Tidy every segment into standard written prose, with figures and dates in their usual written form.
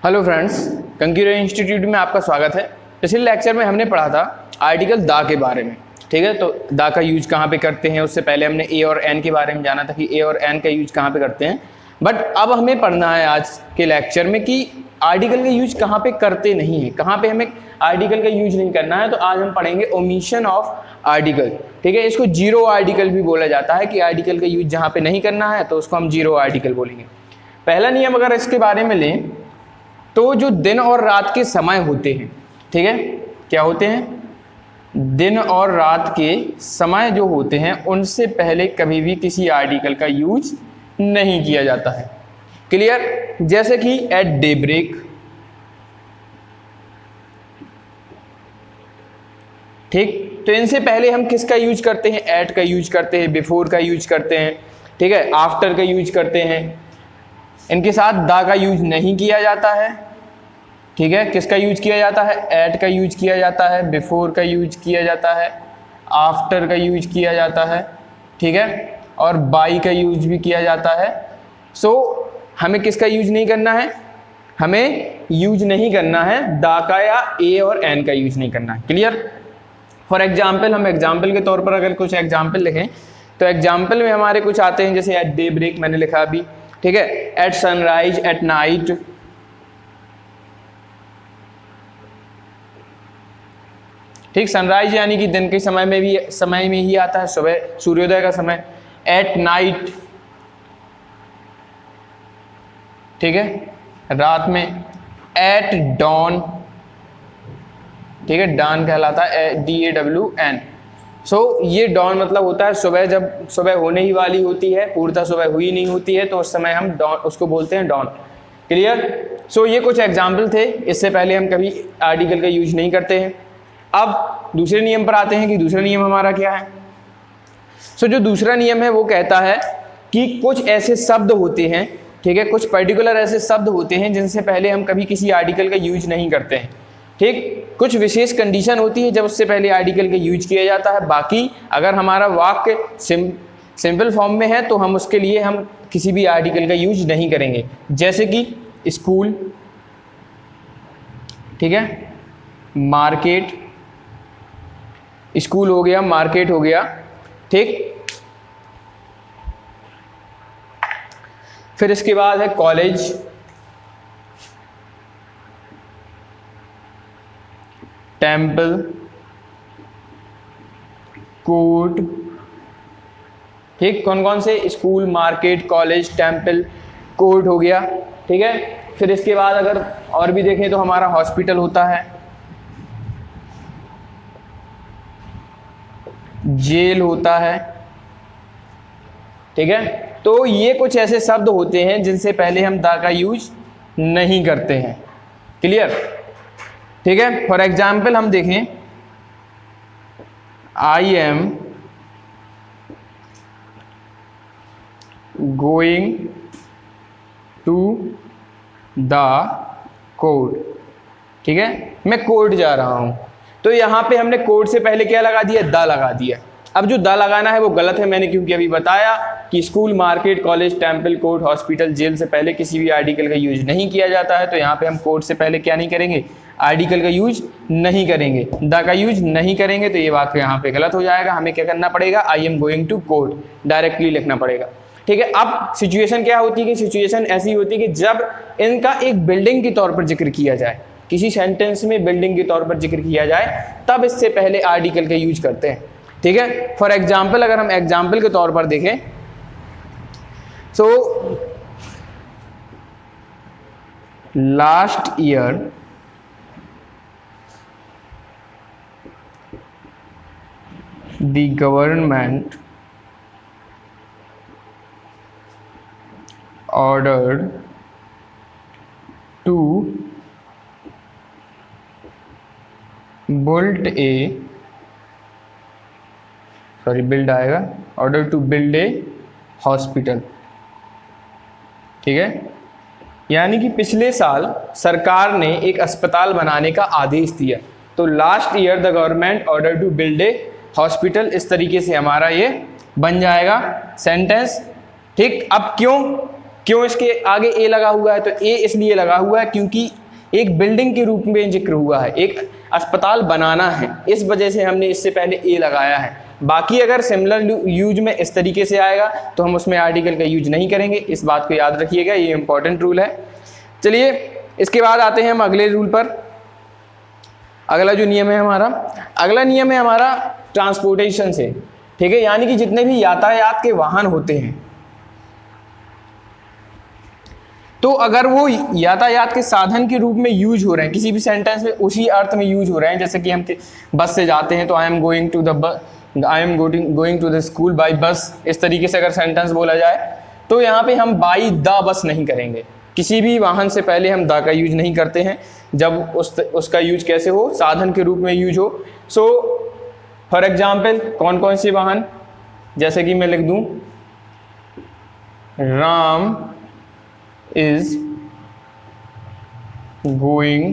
Hello friends, कंक्यूर institute में आपका स्वागत है। पिछले लेक्चर में हमने पढ़ा था आर्टिकल दा के बारे में। ठीक है, तो दा का यूज कहाँ पे करते हैं, उससे पहले हमने ए और एन के बारे में जाना था कि ए और एन का यूज कहाँ पे करते हैं। बट अब हमें पढ़ना है आज के लेक्चर में कि आर्टिकल का यूज कहाँ पे करते नहीं है, कहाँ पे हमें आर्टिकल का यूज नहीं करना है। तो आज हम पढ़ेंगे ओमिशन ऑफ आर्टिकल। ठीक है, इसको जीरो आर्टिकल भी बोला जाता है कि आर्टिकल का यूज जहाँ पे नहीं करना है तो उसको हम जीरो आर्टिकल बोलेंगे। पहला नियम अगर इसके बारे में लें तो जो दिन और रात के समय होते हैं, ठीक है, क्या होते हैं, दिन और रात के समय जो होते हैं उनसे पहले कभी भी किसी आर्टिकल का यूज नहीं किया जाता है। क्लियर? जैसे कि एट डे ब्रेक, ठीक, तो इनसे पहले हम किसका यूज करते हैं, एट का यूज करते हैं, बिफोर का यूज करते हैं, ठीक है, आफ्टर का यूज करते हैं। इनके साथ दा का यूज नहीं किया जाता है। ठीक है, किसका यूज किया जाता है, एट का यूज किया जाता है, बिफोर का यूज किया जाता है, आफ्टर का यूज किया जाता है, ठीक है, और बाई का यूज भी किया जाता है। सो हमें किसका यूज नहीं करना है, हमें यूज नहीं करना है दा का या ए और एन का यूज नहीं करना है। क्लियर? फॉर एग्जाम्पल, हम एग्जाम्पल के तौर पर अगर कुछ एग्जाम्पल लिखें तो एग्जाम्पल में हमारे कुछ आते हैं, जैसे एट डे ब्रेक मैंने लिखा अभी, ठीक है, एट सनराइज, एट नाइट, ठीक, सनराइज यानी कि दिन के समय में ही आता है, सुबह सूर्योदय का समय। एट नाइट, ठीक है, रात में। एट डॉन, ठीक है, डॉन कहलाता है, DAWN। सो ये डॉन मतलब होता है सुबह, जब सुबह होने ही वाली होती है, पूर्णतः सुबह हुई नहीं होती है तो उस समय हम डॉन उसको बोलते हैं डॉन। क्लियर? सो ये कुछ एग्जाम्पल थे, इससे पहले हम कभी आर्टिकल का यूज नहीं करते हैं। अब दूसरे नियम पर आते हैं कि दूसरा नियम हमारा क्या है। सो जो दूसरा नियम है वो कहता है कि कुछ ऐसे शब्द होते हैं, ठीक है, कुछ पर्टिकुलर ऐसे शब्द होते हैं जिनसे पहले हम कभी किसी आर्टिकल का यूज नहीं करते हैं। ठीक, कुछ विशेष कंडीशन होती है जब उससे पहले आर्टिकल का यूज किया जाता है। बाकी अगर हमारा वाक्य सिंपल फॉर्म में है तो हम उसके लिए हम किसी भी आर्टिकल का यूज नहीं करेंगे। जैसे कि स्कूल, ठीक है, मार्केट, स्कूल हो गया, मार्केट हो गया, ठीक। फिर इसके बाद है कॉलेज, टेम्पल, कोर्ट, ठीक, कौन कौन से, school, market, college, temple, court हो गया, ठीक है। फिर इसके बाद अगर और भी देखें तो हमारा हॉस्पिटल होता है, जेल होता है, ठीक है। तो ये कुछ ऐसे शब्द होते हैं जिनसे पहले हम दा का यूज नहीं करते हैं। क्लियर? ठीक है, फॉर एग्जाम्पल हम देखें, I am going to the court, ठीक है, मैं कोर्ट जा रहा हूं। तो यहाँ पे हमने कोर्ट से पहले क्या लगा दिया, दा लगा दिया। अब जो दा लगाना है वो गलत है, मैंने क्योंकि अभी बताया कि school, market, college, temple, court, hospital, jail से पहले किसी भी आर्टिकल का यूज नहीं किया जाता है। तो यहाँ पे हम कोर्ट से पहले क्या नहीं करेंगे, आर्टिकल का यूज नहीं करेंगे, दा का यूज नहीं करेंगे। तो ये वाक्य यहाँ पे गलत हो जाएगा। हमें क्या करना पड़ेगा, I am going to court directly लिखना पड़ेगा। ठीक है, अब सिचुएशन क्या होती है कि सिचुएशन ऐसी होती है कि जब इनका एक बिल्डिंग के तौर पर जिक्र किया जाए, किसी सेंटेंस में बिल्डिंग के तौर पर जिक्र किया जाए, तब इससे पहले आर्टिकल का यूज करते हैं। ठीक है, फॉर एग्जाम्पल अगर हम एग्जाम्पल के तौर पर देखें, so last year the government ordered to build आएगा, order to build a hospital, ठीक है। यानी कि पिछले साल सरकार ने एक अस्पताल बनाने का आदेश दिया। तो last year the government order to build a hospital, इस तरीके से हमारा ये बन जाएगा सेंटेंस। ठीक, अब क्यों, क्यों इसके आगे ए लगा हुआ है? तो ए इसलिए लगा हुआ है क्योंकि एक बिल्डिंग के रूप में जिक्र हुआ है, एक अस्पताल बनाना है, इस वजह से हमने इससे पहले ए लगाया है। बाकी अगर सिमिलर यूज में इस तरीके से आएगा तो हम उसमें आर्टिकल का यूज नहीं करेंगे, इस बात को याद रखिएगा, ये इंपॉर्टेंट रूल है। चलिए इसके बाद आते हैं हम अगले रूल पर। अगला जो नियम है हमारा, अगला नियम है हमारा ट्रांसपोर्टेशन से, ठीक है, यानी कि जितने भी यातायात के वाहन होते हैं, तो अगर वो यातायात के साधन के रूप में यूज हो रहे हैं, किसी भी सेंटेंस में उसी अर्थ में यूज हो रहे हैं, जैसे कि हम बस से जाते हैं तो I am going to the school by bus, इस तरीके से अगर सेंटेंस बोला जाए तो यहाँ पे हम बाई द बस नहीं करेंगे। किसी भी वाहन से पहले हम द का यूज नहीं करते हैं जब उसका यूज कैसे हो, साधन के रूप में यूज हो। सो फॉर एग्जाम्पल कौन कौन से वाहन, जैसे कि मैं लिख दूं Ram is going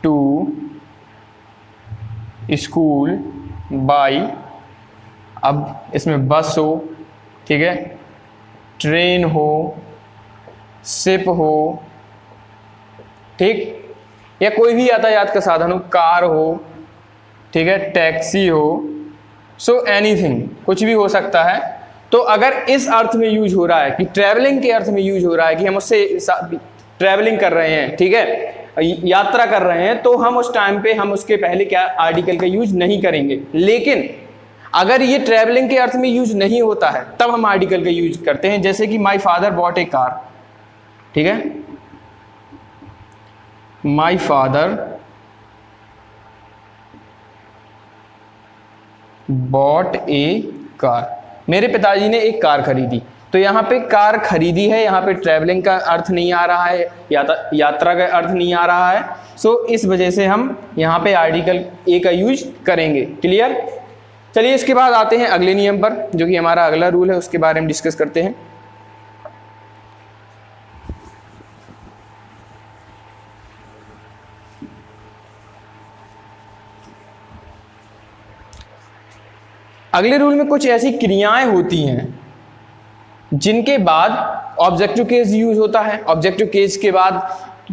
to school by, अब इसमें बस हो, ठीक है, ट्रेन हो, शिप हो, ठीक, या कोई भी यातायात का साधन हो, कार हो, ठीक है, टैक्सी हो, सो एनीथिंग, कुछ भी हो सकता है। तो अगर इस अर्थ में यूज हो रहा है कि ट्रैवलिंग के अर्थ में यूज हो रहा है कि हम उससे ट्रैवलिंग कर रहे हैं, ठीक है, यात्रा कर रहे हैं, तो हम उस टाइम पे हम उसके पहले क्या आर्टिकल का यूज नहीं करेंगे। लेकिन अगर ये ट्रैवलिंग के अर्थ में यूज नहीं होता है तब हम आर्टिकल का यूज करते हैं, जैसे कि my father bot A car, ठीक है, my father bot A car, मेरे पिताजी ने एक कार खरीदी। तो यहाँ पे कार खरीदी है, यहाँ पे ट्रैवलिंग का अर्थ नहीं आ रहा है, यात्रा का अर्थ नहीं आ रहा है। सो इस वजह से हम यहाँ पे आर्टिकल ए का यूज करेंगे। क्लियर? चलिए इसके बाद आते हैं अगले नियम पर, जो कि हमारा अगला रूल है, उसके बारे में डिस्कस करते हैं। अगले रूल में कुछ ऐसी क्रियाएं होती हैं जिनके बाद ऑब्जेक्टिव केस यूज होता है, ऑब्जेक्टिव केस के बाद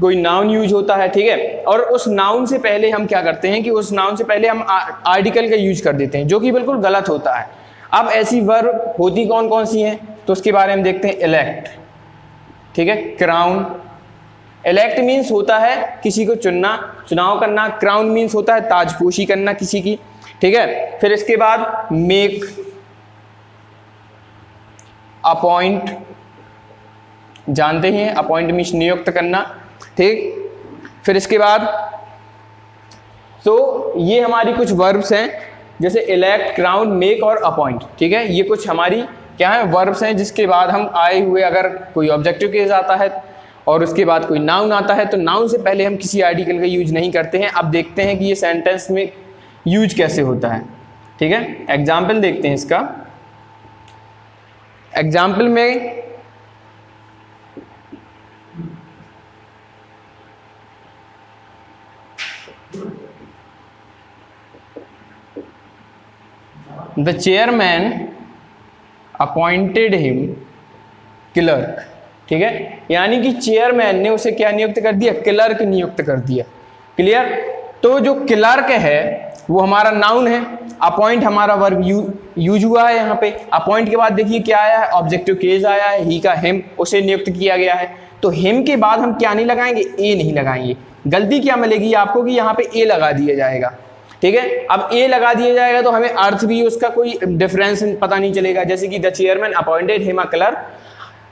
कोई नाउन यूज होता है, ठीक है, और उस नाउन से पहले हम क्या करते हैं कि उस नाउन से पहले हम आर्टिकल का यूज कर देते हैं, जो कि बिल्कुल गलत होता है। अब ऐसी वर्ब होती कौन कौन सी हैं तो उसके बारे में देखते हैं। इलेक्ट, ठीक है, क्राउन, इलेक्ट मीन्स होता है किसी को चुनना, चुनाव करना, क्राउन मीन्स होता है ताजपोशी करना किसी की, ठीक है। फिर इसके बाद मेक, अपॉइंट, जानते हैं अपॉइंट मीन्स नियुक्त करना, ठीक। फिर इसके बाद तो ये हमारी कुछ वर्ब्स हैं, जैसे इलेक्ट, क्राउन, मेक और अपॉइंट, ठीक है। ये कुछ हमारी क्या है वर्ब्स हैं, जिसके बाद हम आए हुए अगर कोई ऑब्जेक्टिव केस आता है और उसके बाद कोई नाउन आता है तो नाउन से पहले हम किसी आर्टिकल का यूज नहीं करते हैं। अब देखते हैं कि ये सेंटेंस में यूज कैसे होता है, ठीक है। एग्जाम्पल देखते हैं इसका। एग्जाम्पल में the chairman appointed him clerk, ठीक है, यानी कि चेयरमैन ने उसे क्या नियुक्त कर दिया, क्लर्क नियुक्त कर दिया। क्लियर? तो जो क्लर्क है वो हमारा नाउन है, अपॉइंट हमारा वर्ब यूज हुआ है यहाँ पे। अपॉइंट के बाद देखिए क्या आया है, ऑब्जेक्टिव केस आया है, ही का हिम, उसे नियुक्त किया गया है। तो हिम के बाद हम क्या नहीं लगाएंगे, ए नहीं लगाएंगे। गलती क्या मिलेगी आपको कि यहाँ पे ए लगा दिया जाएगा, ठीक है। अब ए लगा दिया जाएगा तो हमें अर्थ भी उसका कोई डिफरेंस पता नहीं चलेगा। जैसे कि the chairman appointed him a clerk,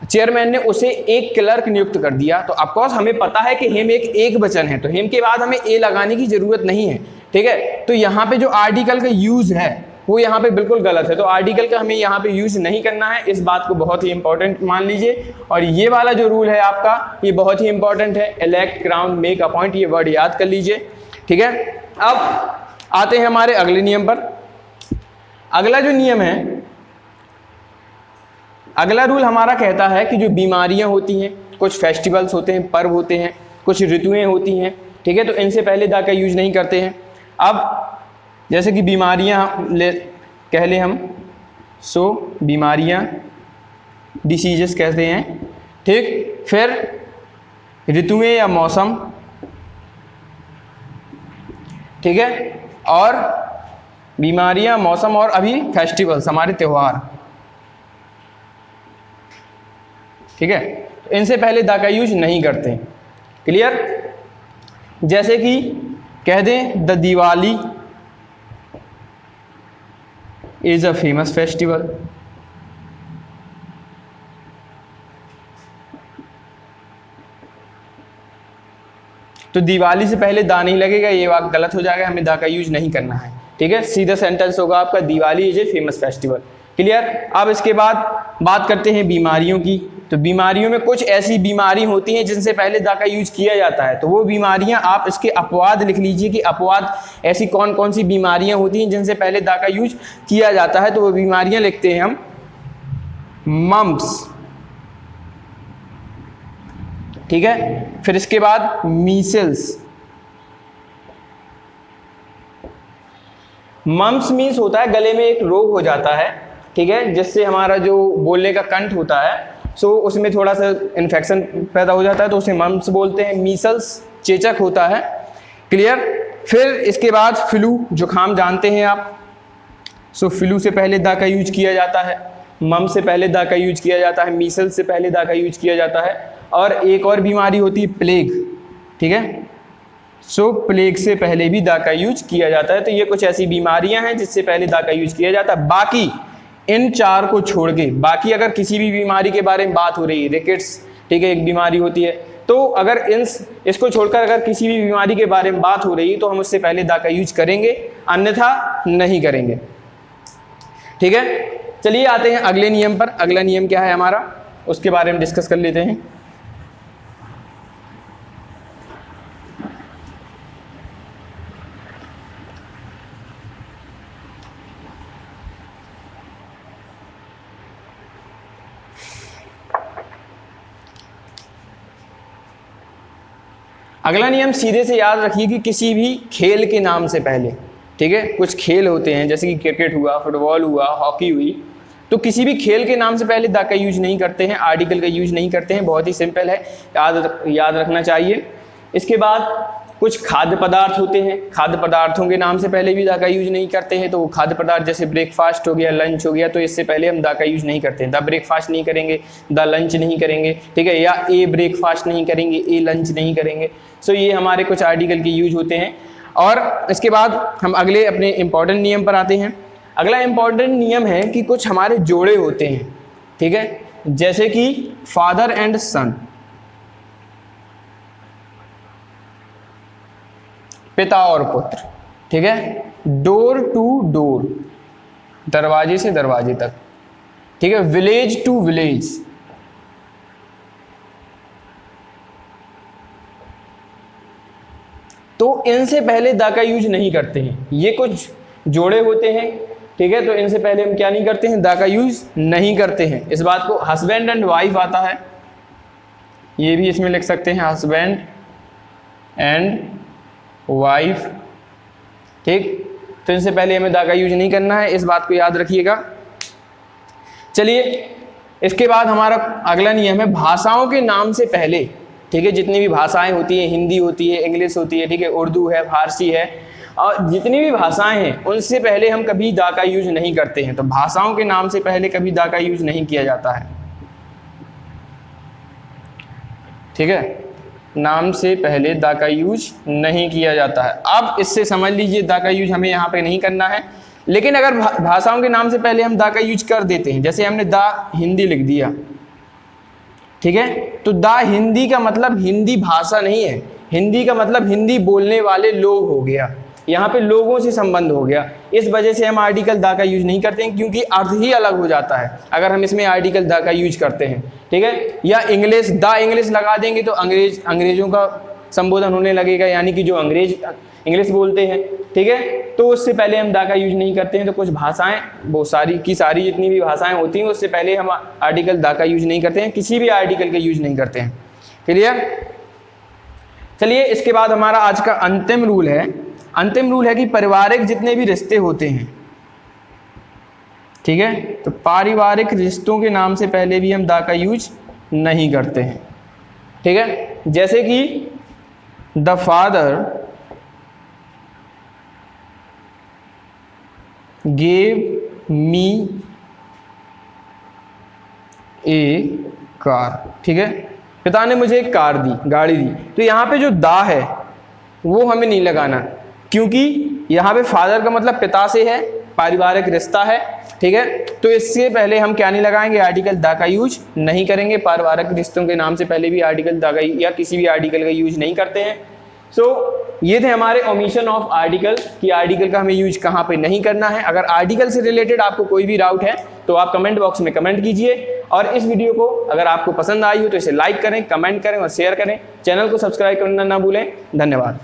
chairman ने उसे एक क्लर्क नियुक्त कर दिया। तो ऑफकोर्स हमें पता है कि हिम एक वचन है, तो हिम के बाद हमें ए लगाने की जरूरत नहीं है, ठीक है। तो यहाँ पे जो आर्टिकल का यूज है वो यहाँ पे बिल्कुल गलत है, तो आर्टिकल का हमें यहाँ पे यूज नहीं करना है। इस बात को बहुत ही इंपॉर्टेंट मान लीजिए। और ये वाला जो रूल है आपका ये बहुत ही इंपॉर्टेंट है, इलेक्ट, क्राउन, मेक, अपॉइंट, ये वर्ड याद कर लीजिए, ठीक है। अब आते हैं हमारे अगले नियम पर। अगला जो नियम है, अगला रूल हमारा कहता है कि जो बीमारियां होती हैं, कुछ फेस्टिवल्स होते हैं, पर्व होते हैं, कुछ ऋतुएं होती हैं, ठीक है, तो इनसे पहले दा का यूज नहीं करते हैं। अब जैसे कि बीमारियां कह ले हम, सो बीमारियां डिसीजेस कहते हैं, ठीक। फिर ऋतुएं या मौसम, ठीक है, और बीमारियां, मौसम, और अभी फेस्टिवल्स, हमारे त्यौहार, ठीक है। तो इनसे पहले द का यूज नहीं करते। क्लियर? जैसे कि कह दें the Diwali is a famous festival, तो दिवाली से पहले दा नहीं लगेगा, ये वाक्य गलत हो जाएगा, हमें दा का यूज नहीं करना है, ठीक है। सीधा सेंटेंस होगा आपका Diwali is a famous festival. Clear? अब इसके बाद बात करते हैं बीमारियों की। तो बीमारियों में कुछ ऐसी बीमारी होती हैं जिनसे पहले दा का यूज किया जाता है, तो वो बीमारियां आप इसके अपवाद लिख लीजिए कि अपवाद ऐसी कौन कौन सी बीमारियां होती हैं जिनसे पहले दा का यूज किया जाता है। तो वो बीमारियां लिखते हैं हम मम्प्स, ठीक है। फिर इसके बाद मीसल्स। मम्प्स मीन्स होता है गले में एक रोग हो जाता है, ठीक है, जिससे हमारा जो बोलने का कंठ होता है सो उसमें थोड़ा सा इन्फेक्शन पैदा हो जाता है, तो उसे मम्प्स बोलते हैं। मीसल्स चेचक होता है। क्लियर? फिर इसके बाद फ्लू, जुकाम जानते हैं आप, सो फ्लू से पहले दा का यूज किया जाता है, मम से पहले दा का यूज किया जाता है, मीसल्स से पहले दा का यूज किया जाता है। और एक और बीमारी होती है प्लेग, ठीक है, सो प्लेग से पहले भी दा का यूज किया जाता है। तो ये कुछ ऐसी बीमारियां हैं जिससे पहले दा का यूज किया जाता है। बाकी इन चार को छोड़ के, बाकी अगर किसी भी बीमारी के बारे में बात हो रही है, रिकेट्स, ठीक है, एक बीमारी होती है, तो अगर इसको छोड़कर अगर किसी भी बीमारी के बारे में बात हो रही है तो हम उससे पहले दा का यूज करेंगे, अन्यथा नहीं करेंगे, ठीक है। चलिए आते हैं अगले नियम पर। अगला नियम क्या है हमारा, उसके बारे में डिस्कस कर लेते हैं। अगला नियम सीधे से याद रखिए कि किसी भी खेल के नाम से पहले, ठीक है, कुछ खेल होते हैं जैसे कि क्रिकेट हुआ, फुटबॉल हुआ, हॉकी हुई, तो किसी भी खेल के नाम से पहले दा का यूज नहीं करते हैं, आर्टिकल का यूज नहीं करते हैं। बहुत ही सिंपल है, याद रखना चाहिए। इसके बाद कुछ खाद्य पदार्थ होते हैं, खाद्य पदार्थों के नाम से पहले भी दा का यूज नहीं करते हैं। तो वो खाद्य पदार्थ जैसे ब्रेकफास्ट हो गया, लंच हो गया, तो इससे पहले हम दा का यूज नहीं करते हैं। द ब्रेकफास्ट नहीं करेंगे, द लंच नहीं करेंगे, ठीक है, या ए ब्रेकफास्ट नहीं करेंगे, ए लंच नहीं करेंगे। सो ये हमारे कुछ आर्टिकल के यूज होते हैं। और इसके बाद हम अगले अपने इंपॉर्टेंट नियम पर आते हैं। अगला इंपॉर्टेंट नियम है कि कुछ हमारे जोड़े होते हैं, ठीक है, जैसे कि फादर एंड सन, पिता और पुत्र, ठीक है, डोर टू डोर, दरवाजे से दरवाजे तक, ठीक है, विलेज टू विलेज, तो इनसे पहले दा का यूज नहीं करते हैं। ये कुछ जोड़े होते हैं, ठीक है, तो इनसे पहले हम क्या नहीं करते हैं, दा का यूज नहीं करते हैं। इस बात को हस्बैंड एंड वाइफ आता है, ये भी इसमें लिख सकते हैं, हस्बैंड एंड वाइफ, ठीक। तो इनसे पहले हमें दा का यूज नहीं करना है, इस बात को याद रखिएगा। चलिए इसके बाद हमारा अगला नियम है भाषाओं के नाम से पहले, ठीक है, जितनी भी भाषाएं होती है, हिंदी होती है, इंग्लिश होती है, ठीक है, उर्दू है, फारसी है, और जितनी भी भाषाएं हैं उनसे पहले हम कभी दा का यूज नहीं करते हैं। तो भाषाओं के नाम से पहले कभी दा का यूज नहीं किया जाता है, ठीक है, नाम से पहले दा का यूज नहीं किया जाता है। अब इससे समझ लीजिए दा का यूज हमें यहाँ पे नहीं करना है। लेकिन अगर भाषाओं के नाम से पहले हम दा का यूज कर देते हैं, जैसे हमने दा हिंदी लिख दिया, ठीक है, तो दा हिंदी का मतलब हिंदी भाषा नहीं है, हिंदी का मतलब हिंदी बोलने वाले लोग हो गया, यहाँ पे लोगों से संबंध हो गया। इस वजह से हम आर्टिकल दा का यूज नहीं करते हैं, क्योंकि अर्थ ही अलग हो जाता है अगर हम इसमें आर्टिकल दा का यूज करते हैं, ठीक है। या इंग्लिश, दा इंग्लिश लगा देंगे तो अंग्रेजों का संबोधन होने लगेगा, यानी कि जो अंग्रेज इंग्लिश बोलते हैं, ठीक है, तो उससे पहले हम दा का यूज नहीं करते हैं। तो कुछ भाषाएं, वो सारी की सारी जितनी भी भाषाएं होती हैं उससे पहले हम आर्टिकल दा का यूज नहीं करते हैं, किसी भी आर्टिकल का यूज नहीं करते हैं। क्लियर? चलिए इसके बाद हमारा आज का अंतिम रूल है कि पारिवारिक जितने भी रिश्ते होते हैं, ठीक है, तो पारिवारिक रिश्तों के नाम से पहले भी हम द का यूज नहीं करते हैं। ठीक है, जैसे कि the father gave me A car. ठीक है, पिता ने मुझे एक कार दी, गाड़ी दी। तो यहाँ पे जो दा है वो हमें नहीं लगाना, क्योंकि यहाँ पे फादर का मतलब पिता से है, पारिवारिक रिश्ता है। ठीक है, तो इससे पहले हम क्या नहीं लगाएंगे, आर्टिकल द का यूज नहीं करेंगे। पारिवारिक रिश्तों के नाम से पहले भी आर्टिकल द का या किसी भी आर्टिकल का यूज नहीं करते हैं। सो ये थे हमारे ओमिशन ऑफ आर्टिकल, कि आर्टिकल का हमें यूज कहाँ पे नहीं करना है। अगर आर्टिकल से रिलेटेड आपको कोई भी डाउट है तो आप कमेंट बॉक्स में कमेंट कीजिए, और इस वीडियो को अगर आपको पसंद आई हो तो इसे लाइक करें, कमेंट करें और शेयर करें। चैनल को सब्सक्राइब करना ना भूलें। धन्यवाद।